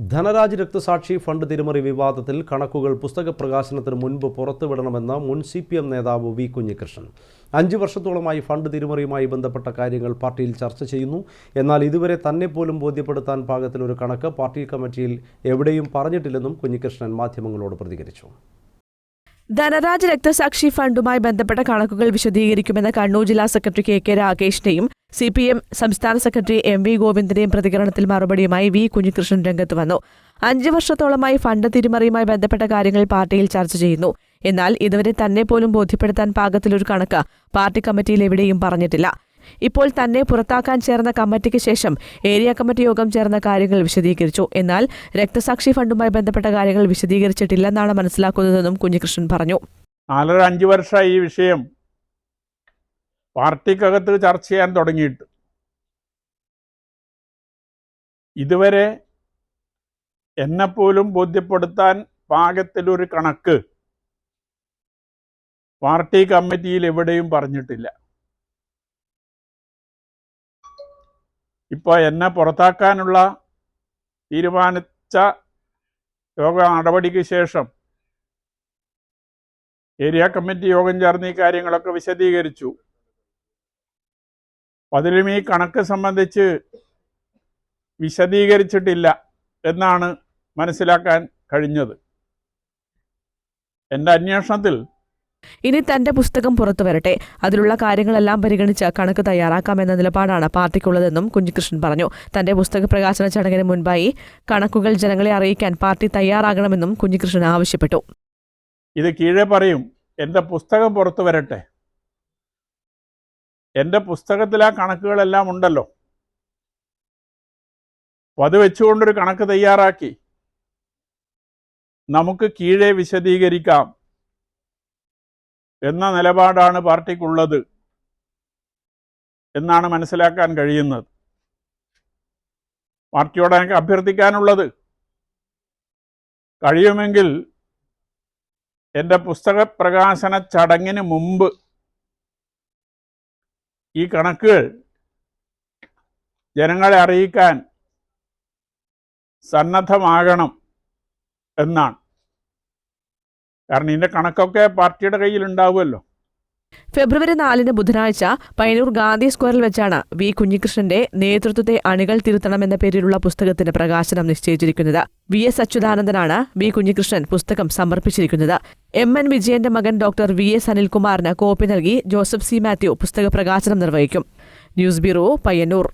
ധനരാജ് രക്തസാക്ഷി ഫണ്ട് തിരിമറി വിവാദത്തിൽ കണക്കുകൾ പുസ്തക പ്രകാശനത്തിന് മുൻപ് പുറത്തുവിടണമെന്ന മുൻ CPM നേതാവ് വി കുഞ്ഞികൃഷ്ണൻ 5 വർഷത്തോളമായി ഫണ്ട് തിരിമറിയുമായി ബന്ധപ്പെട്ട കാര്യങ്ങൾ പാർട്ടിയിൽ ചർച്ച ചെയ്യുന്നു. എന്നാൽ ഇതുവരെ തന്നെ പോലും ബോധ്യപ്പെടുത്താൻ പാകത്തിലൊരു കണക്ക് പാർട്ടി കമ്മിറ്റിയിൽ എവിടെയും പറഞ്ഞിട്ടില്ലെന്നും കുഞ്ഞികൃഷ്ണൻ മാധ്യമങ്ങളോട് പ്രതികരിച്ചു. ധനരാജ് രക്തസാക്ഷി ഫണ്ടുമായി ബന്ധപ്പെട്ട കണക്കുകൾ വിശദീകരിക്കുമെന്ന കണ്ണൂർ ജില്ലാ സെക്രട്ടറി KK രാകേഷിന്റെയും CPM സംസ്ഥാന സെക്രട്ടറി MV ഗോവിന്ദന്റെയും പ്രതികരണത്തിൽ മറുപടിയുമായി വി കുഞ്ഞികൃഷ്ണൻ രംഗത്ത് വന്നു. 5 വർഷത്തോളമായി ഫണ്ട് തിരിമറിയുമായി ബന്ധപ്പെട്ട കാര്യങ്ങൾ പാർട്ടിയിൽ ചർച്ച ചെയ്യുന്നു. എന്നാൽ ഇതുവരെ തന്നെ പോലും ബോധ്യപ്പെടുത്താൻ പാകത്തിലൊരു കണക്ക് പാർട്ടി കമ്മിറ്റിയിൽ എവിടെയും പറഞ്ഞിട്ടില്ല. ഇപ്പോൾ തന്നെ പുറത്താക്കാൻ ചേർന്ന കമ്മിറ്റിക്ക് ശേഷം ഏരിയ കമ്മിറ്റി യോഗം ചേർന്ന കാര്യങ്ങൾ വിശദീകരിച്ചു. എന്നാൽ രക്തസാക്ഷി ഫണ്ടുമായി ബന്ധപ്പെട്ട കാര്യങ്ങൾ വിശദീകരിച്ചിട്ടില്ലെന്നാണ് മനസ്സിലാക്കുന്നതെന്നും കുഞ്ഞികൃഷ്ണൻ പറഞ്ഞു. 4-5 വർഷമായി ഈ വിഷയം പാർട്ടിക്കകത്ത് ചർച്ച ചെയ്യാൻ തുടങ്ങിയിട്ട് ഇതുവരെ എന്നെപ്പോലും ബോധ്യപ്പെടുത്താൻ പാകത്തിലൊരു കണക്ക് പാർട്ടി കമ്മിറ്റിയിൽ എവിടെയും പറഞ്ഞിട്ടില്ല. ഇപ്പോൾ എന്നെ പുറത്താക്കാനുള്ള തീരുമാനിച്ച യോഗ നടപടിക്ക് ശേഷം ഏരിയ കമ്മിറ്റി യോഗം ചേർന്ന് ഈ കാര്യങ്ങളൊക്കെ വിശദീകരിച്ചു. അതിലും ഈ കണക്ക് സംബന്ധിച്ച് വിശദീകരിച്ചിട്ടില്ല എന്നാണ് മനസ്സിലാക്കാൻ കഴിഞ്ഞത്. എൻ്റെ അന്വേഷണത്തിൽ ഇനി തന്റെ പുസ്തകം പുറത്തു വരട്ടെ, അതിലുള്ള കാര്യങ്ങളെല്ലാം പരിഗണിച്ച് കണക്ക് തയ്യാറാക്കാമെന്ന നിലപാടാണ് പാർട്ടിക്കുള്ളതെന്നും കുഞ്ഞികൃഷ്ണൻ പറഞ്ഞു. തന്റെ പുസ്തക പ്രകാശന ചടങ്ങിന് മുൻപായി കണക്കുകൾ ജനങ്ങളെ അറിയിക്കാൻ പാർട്ടി തയ്യാറാകണമെന്നും കുഞ്ഞികൃഷ്ണൻ ആവശ്യപ്പെട്ടു. ഇത് കീഴെ പറയും, എൻ്റെ പുസ്തകം പുറത്തു വരട്ടെ. എൻ്റെ പുസ്തകത്തിൽ ആ കണക്കുകളെല്ലാം ഉണ്ടല്ലോ. അപ്പോൾ അത് വെച്ചുകൊണ്ടൊരു കണക്ക് തയ്യാറാക്കി നമുക്ക് കീഴെ വിശദീകരിക്കാം എന്ന നിലപാടാണ് പാർട്ടിക്കുള്ളത് എന്നാണ് മനസ്സിലാക്കാൻ കഴിയുന്നത്. പാർട്ടിയോട് എനിക്ക് അഭ്യർത്ഥിക്കാനുള്ളത്, കഴിയുമെങ്കിൽ എൻ്റെ പുസ്തക പ്രകാശന ചടങ്ങിന് മുമ്പ് ഈ കണക്കുകൾ ജനങ്ങളെ അറിയിക്കാൻ സന്നദ്ധമാകണം എന്നാണ്. കാരണം ഇതിൻ്റെ കണക്കൊക്കെ പാർട്ടിയുടെ കയ്യിലുണ്ടാവുമല്ലോ. ഫെബ്രുവരി 4 ബുധനാഴ്ച പയ്യന്നൂർ ഗാന്ധി സ്ക്വയറിൽ വെച്ചാണ് വി കുഞ്ഞികൃഷ്ണന്റെ നേതൃത്വത്തെ അണികൾ തിരുത്തണമെന്ന പേരിലുള്ള പുസ്തകത്തിന് പ്രകാശനം നിശ്ചയിച്ചിരിക്കുന്നത്. VS അച്യുതാനന്ദനാണ് വി കുഞ്ഞികൃഷ്ണൻ പുസ്തകം സമർപ്പിച്ചിരിക്കുന്നത്. MN വിജയന്റെ മകൻ ഡോക്ടർ VS അനിൽകുമാറിന് കോപ്പി നൽകി ജോസഫ് C മാത്യു പുസ്തക പ്രകാശനം നിർവഹിക്കും. News bureau, Payyanur.